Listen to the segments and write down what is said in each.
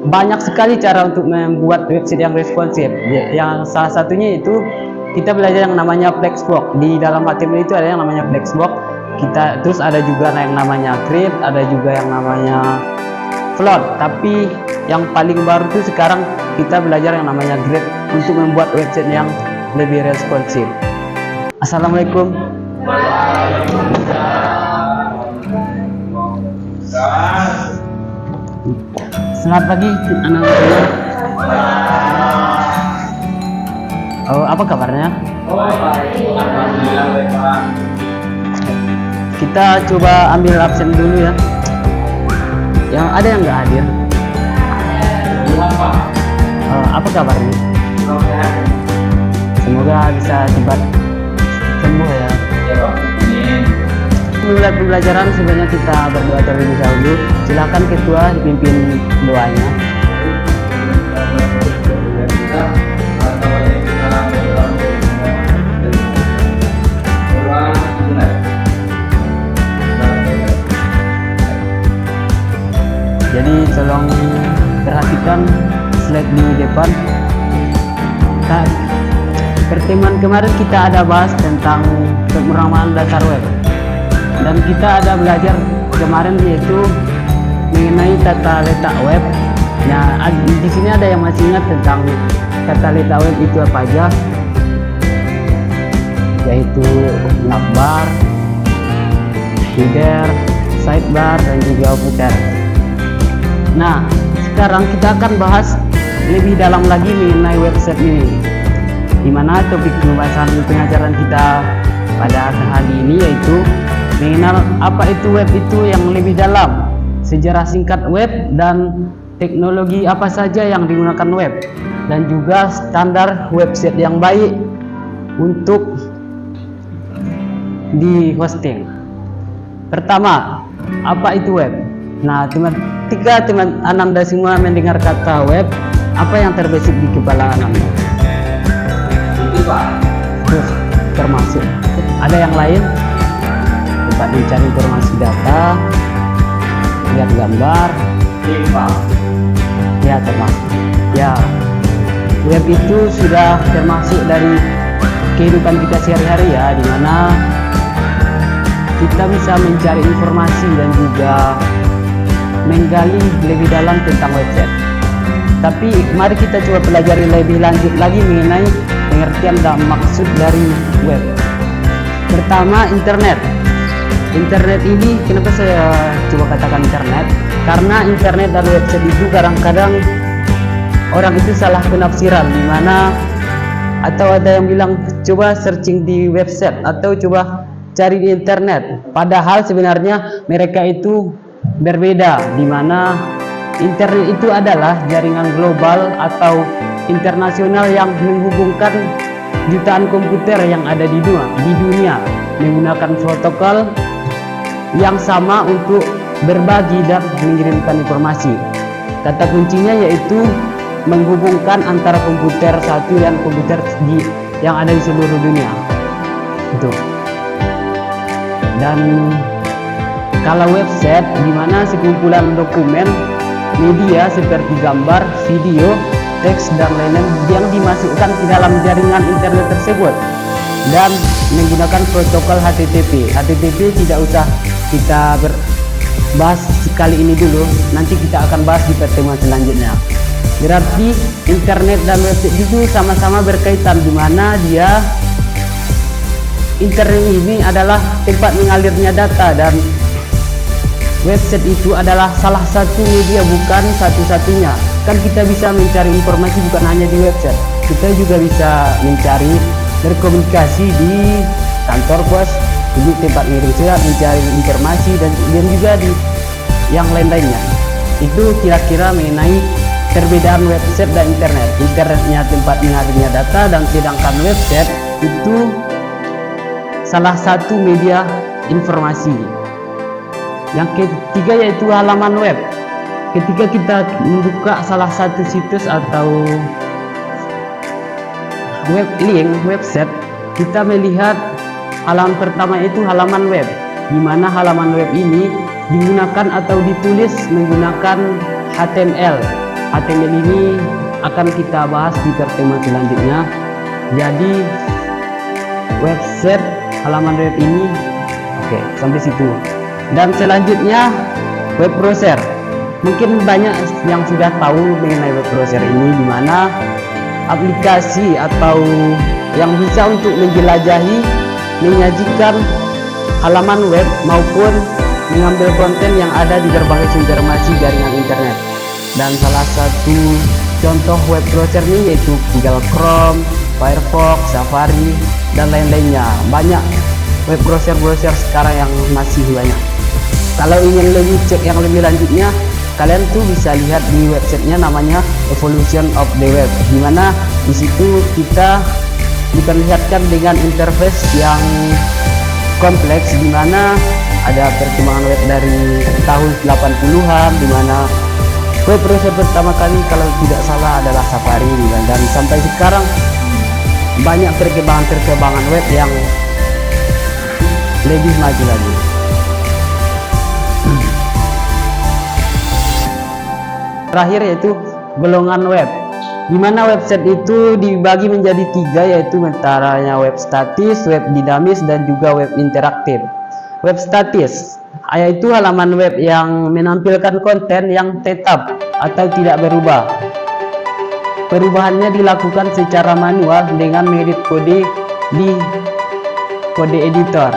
banyak sekali cara untuk membuat website yang responsif. Yang salah satunya itu kita belajar yang namanya Flexbox. Di dalam HTML itu ada yang namanya Flexbox. Terus ada juga yang namanya grid, ada juga yang namanya float. Tapi yang paling baru itu sekarang kita belajar yang namanya grid untuk membuat website yang lebih responsif. Assalamualaikum. Selamat pagi anak-anak. Oh, apa kabarnya? Kita coba ambil absen dulu ya. Yang ada yang nggak hadir. Apa kabarnya? Semoga bisa cepat sembuh ya. Mulai pembelajaran sebenarnya kita berdoa terlebih dahulu. Silakan ketua dipimpin doanya. Jadi tolong perhatikan slide di depan. Pertemuan kemarin kita ada bahas tentang pemrograman dasar web, dan kita ada belajar kemarin yaitu mengenai tata letak web. Nah, di sini ada yang masih ingat tentang tata letak web itu apa aja, yaitu navbar, header, sidebar, dan juga footer. Nah, sekarang kita akan bahas lebih dalam lagi mengenai website ini, di mana topik pembahasan pengajaran kita pada hari ini yaitu mengenal apa itu web itu yang lebih dalam, sejarah singkat web, dan teknologi apa saja yang digunakan web, dan juga standar website yang baik untuk di hosting. Pertama, apa itu web? Nah, ketika teman Ananda semua mendengar kata web, apa yang terbesit di kepala Ananda? Itu Pak. Termasuk. Ada yang lain? Tempat mencari informasi data, lihat gambar. Ya, termasuk. Ya, web itu sudah termasuk dari kehidupan kita sehari-hari ya, di mana kita bisa mencari informasi dan juga menggali lebih dalam tentang website. Tapi mari kita coba pelajari lebih lanjut lagi mengenai pengertian dan maksud dari web. Pertama, internet. Internet ini, kenapa saya coba katakan internet? Karena internet dan website itu kadang-kadang orang itu salah penafsiran, di mana atau ada yang bilang coba searching di website atau coba cari di internet. Padahal sebenarnya mereka itu berbeda, di mana internet itu adalah jaringan global atau internasional yang menghubungkan jutaan komputer yang ada di dunia menggunakan protokol yang sama untuk berbagi dan mengirimkan informasi. Kata kuncinya yaitu menghubungkan antara komputer satu dan komputer yang ada di seluruh dunia. Itu. Dan kalau website, di mana sekumpulan dokumen media seperti gambar, video, teks, dan lain-lain yang dimasukkan ke dalam jaringan internet tersebut dan menggunakan protokol HTTP. HTTP tidak usah kita bahas sekali ini dulu, nanti kita akan bahas di pertemuan selanjutnya. Berarti internet dan website itu sama-sama berkaitan, di mana internet ini adalah tempat mengalirnya data, dan website itu adalah salah satu media, bukan satu-satunya. Kan kita bisa mencari informasi bukan hanya di website, kita juga bisa mencari, berkomunikasi di kantor pos, di tempat ngirim surat, mencari informasi, dan juga di yang lain-lainnya. Itu kira-kira mengenai perbedaan website dan internet. Internetnya tempat mengalirnya data, dan sedangkan website itu salah satu media informasi. Yang ketiga yaitu halaman web. Ketika kita membuka salah satu situs atau website, kita melihat halaman pertama itu halaman web, di mana halaman web ini digunakan atau ditulis menggunakan HTML HTML ini akan kita bahas di pertemuan selanjutnya. Jadi website halaman web ini oke, sampai situ. Dan selanjutnya web browser. Mungkin banyak yang sudah tahu mengenai web browser ini, di mana aplikasi atau yang bisa untuk menjelajahi, menyajikan halaman web maupun mengambil konten yang ada di berbagai sumber informasi jaringan internet. Dan salah satu contoh web browser ini yaitu Google Chrome, Firefox, Safari, dan lain-lainnya. Banyak web browser sekarang yang masih banyak. Kalau ingin lebih cek yang lebih lanjutnya, kalian tuh bisa lihat di websitenya, namanya Evolution of the Web, dimana di situ kita diperlihatkan dengan interface yang kompleks, dimana ada perkembangan web dari tahun 80-an, dimana web browser pertama kali kalau tidak salah adalah Safari, dan sampai sekarang banyak perkembangan web yang lebih maju lagi. Terakhir yaitu golongan web, di mana website itu dibagi menjadi 3, yaitu antaranya web statis, web dinamis, dan juga web interaktif. Web statis yaitu halaman web yang menampilkan konten yang tetap atau tidak berubah. Perubahannya dilakukan secara manual dengan mengedit kode di kode editor,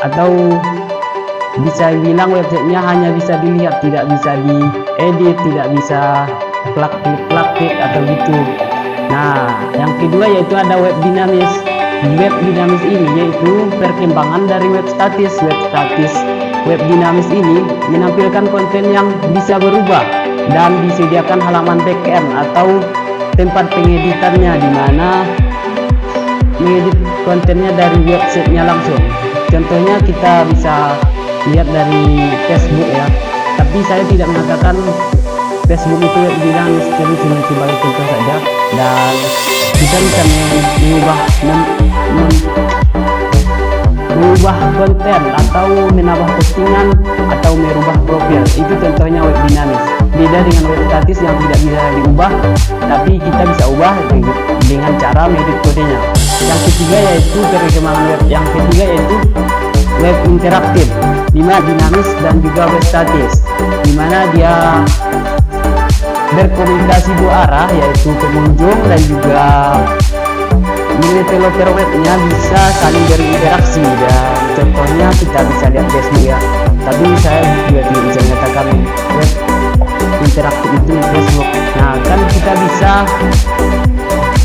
atau bisa bilang websitenya hanya bisa dilihat, tidak bisa diedit, tidak bisa klik atau gitu. Nah, yang kedua yaitu ada web dinamis. Web dinamis ini yaitu perkembangan dari web statis. Web dinamis ini menampilkan konten yang bisa berubah dan disediakan halaman backend atau tempat pengeditannya, di mana mengedit kontennya dari websitenya langsung. Contohnya kita bisa lihat dari Facebook ya, tapi saya tidak mengatakan Facebook itu web dinamis, jadi cuma sebagai contoh saja. Dan kita bisa mengubah konten atau menambah postingan atau merubah profil. Itu contohnya web dinamis. Beda dengan web statis yang tidak bisa diubah, tapi kita bisa ubah dengan cara mengedit kodenya. Yang ketiga yaitu perkembangan web. Yang ketiga yaitu web interaktif, dimana dinamis dan juga web statis, dimana dia berkomunikasi dua arah, yaitu pengunjung dan juga developer webnya bisa saling berinteraksi. Dan contohnya kita bisa lihat Facebook ya, tapi saya juga tidak bisa menyatakan web interaktif itu Facebook. Nah, kan kita bisa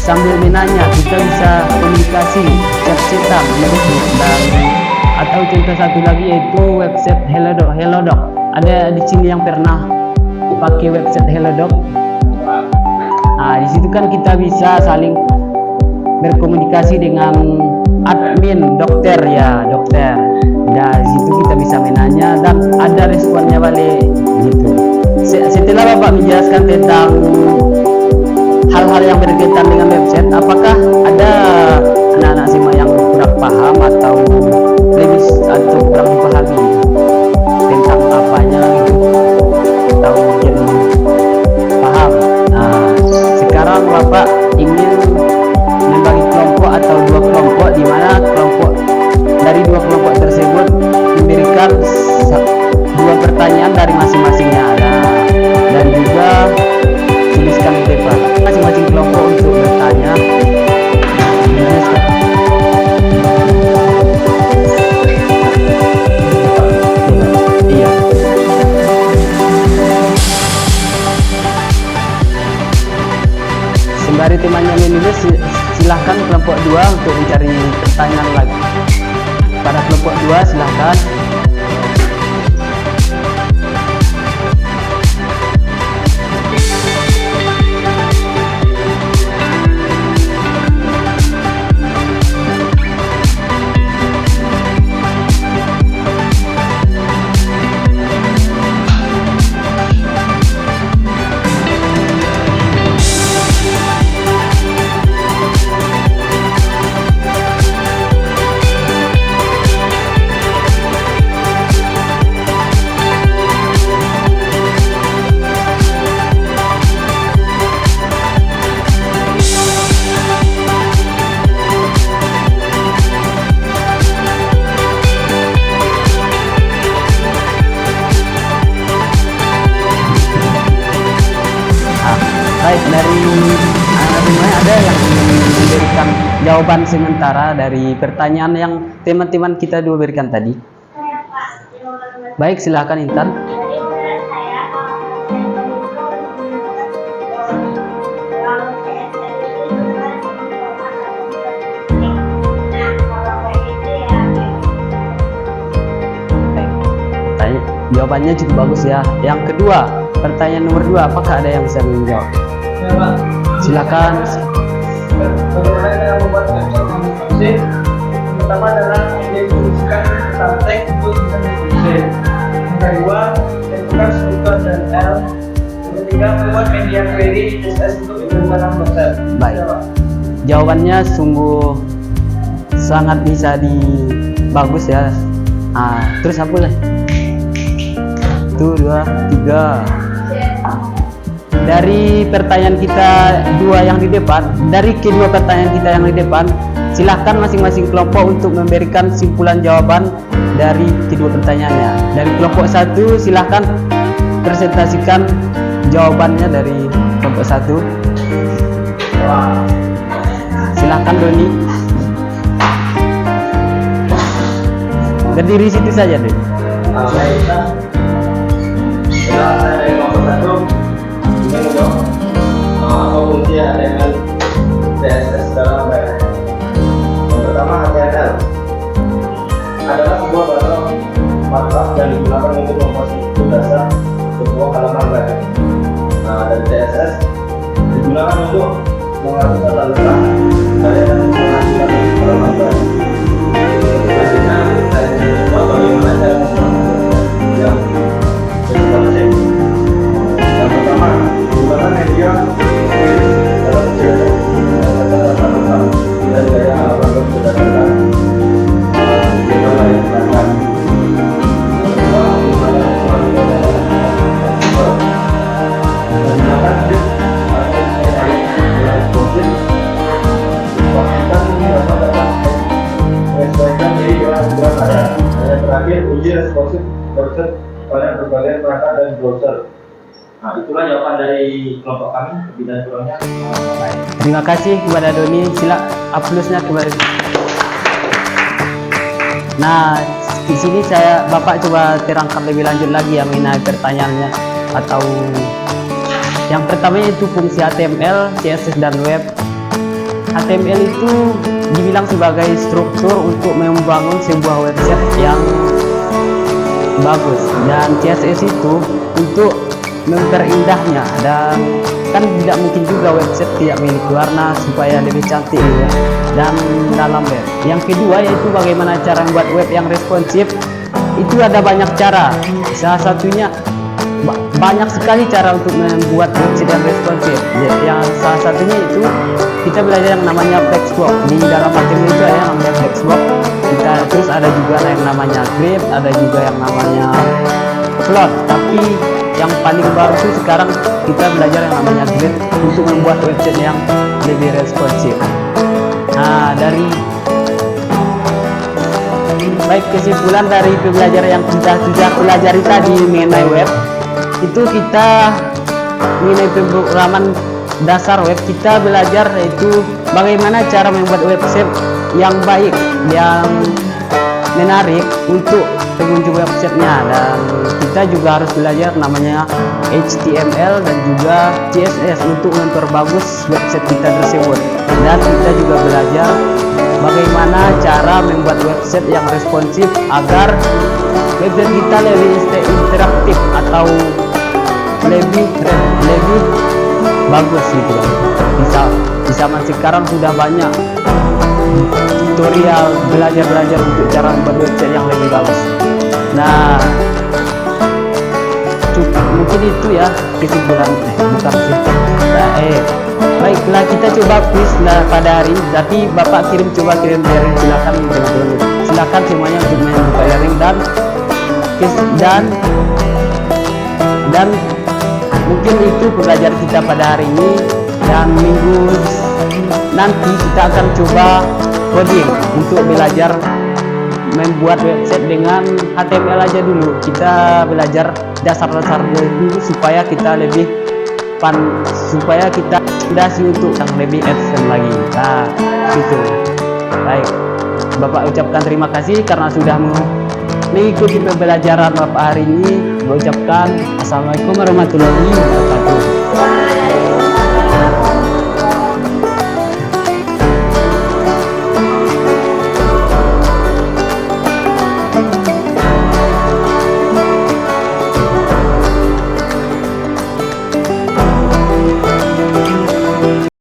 sambil menanya, kita bisa komunikasi chat-chatan Facebook. Dan atau contoh satu lagi yaitu website Hellodoc. Ada di sini yang pernah pakai website Hellodoc. Nah, di situ kan kita bisa saling berkomunikasi dengan admin dokter. Nah, di situ kita bisa menanya dan ada responnya balik gitu. Setelah Bapak menjelaskan tentang hal-hal yang berkaitan dengan website, apakah ada anak-anak SMA yang kurang paham atau kurang dipahami tentang apanya atau mungkin paham? Nah, sekarang Bapak ingin membagi kelompok atau 2 kelompok, di mana dari 2 kelompok tersebut memberikan 2 pertanyaan dari masing-masingnya. Dan juga tuliskan di depan masing-masing kelompok untuk bertanya. Iya. Sembari temannya menulis, silahkan kelompok 2 untuk mencari pertanyaan lagi. Pada kelompok 2 silahkan. jawaban sementara dari pertanyaan yang teman-teman kita dua berikan tadi. Baik, silahkan Intan. Jawabannya cukup bagus ya. Yang kedua, pertanyaan nomor 2, apakah ada yang bisa menjawab? Ya, Pak. Silakan. Bagaimana cara membuat website yang inklusif? Pertama adalah mendefinisikan tentang teks untuk bisa inklusif. Yang kedua, tentukan struktur dan L. Yang ketiga, membuat media query CSS untuk inklusikan website. Baik. Ya, Pak. Jawabannya sungguh sangat bisa bagus ya. Terus apa lagi? 1, 2, 3. Dari pertanyaan kita dua yang di depan, dari kedua pertanyaan kita yang di depan, silahkan masing-masing kelompok untuk memberikan simpulan jawaban dari kedua pertanyaannya. Dari kelompok 1, silahkan presentasikan jawabannya dari kelompok 1. Silahkan Doni. Berdiri situ saja deh. Dari kelompok 1 ini dong apa fungsi HTML CSS dalam web. Yang pertama, HTML adalah sebuah bahasa markup yang digunakan untuk memposisikan dasar sebuah halaman web. Dan CSS digunakan untuk mengatur tata letak daya dan menghasilkan halaman web. Selanjutnya, saya coba bagaimana cara membuat yang responsif. Yang pertama, menggunakan media dalam data dan gaya halaman web berdasarkan yang digunakan. Yang kedua, menggunakan menggunakan disk atau responsif. Pastikan ini dapat menyesuaikan diri dengan ukuran area. Dan yang terakhir, uji responsif browser pada berbagai perangkat dan browser. Itulah jawaban dari kelompok kami. Lebih dan kurangnya. Terima kasih kepada Doni. Sila uploadnya kembali. Nah, di sini Bapak coba terangkan lebih lanjut lagi yang mengenai pertanyaannya atau yang pertama itu fungsi HTML, CSS dan web. HTML itu dibilang sebagai struktur untuk membangun sebuah website yang bagus, dan CSS itu untuk memperindahnya, dan kan tidak mungkin juga website tidak memiliki warna supaya lebih cantik ya, dan dalam web. Yang kedua yaitu bagaimana cara membuat web yang responsif. Itu ada banyak cara, salah satunya banyak sekali cara untuk membuat website yang responsif. Yang salah satunya itu kita belajar yang namanya flexbox. Di dalam HTML itu ada yang namanya flexbox. Terus ada juga yang namanya grid, ada juga yang namanya float. Tapi yang paling baru itu sekarang kita belajar yang namanya grid untuk membuat website yang lebih responsif. Nah, baik, kesimpulan dari pembelajaran yang kita sudah pelajari tadi mengenai web, itu kita mengenai pemrograman dasar web, kita belajar yaitu bagaimana cara membuat website yang baik, yang menarik untuk pengunjung websitenya, dan kita juga harus belajar namanya HTML dan juga CSS untuk memperbagus website kita tersebut. Dan kita juga belajar bagaimana cara membuat website yang responsif agar website kita lebih interaktif atau lebih bagus gitu kan. Di zaman sekarang sudah banyak tutorial belajar untuk cara membuat website yang lebih bagus. Nah, mungkin itu ya kesimpulan bukan sih. Baiklah, kita coba quiz pada hari ini. Tapi Bapak coba kirim daring, silakan semuanya untuk membuka daring dan mungkin itu pembelajaran kita pada hari ini, dan minggu nanti kita akan coba coding untuk belajar membuat website dengan HTML aja dulu. Kita belajar dasar-dasar dulu supaya kita rekomendasi untuk yang lebih advance lagi. Nah, itu. Baik, Bapak ucapkan terima kasih karena sudah mengikuti pembelajaran Bapak hari ini. Saya ucapkan Assalamualaikum warahmatullahi wabarakatuh.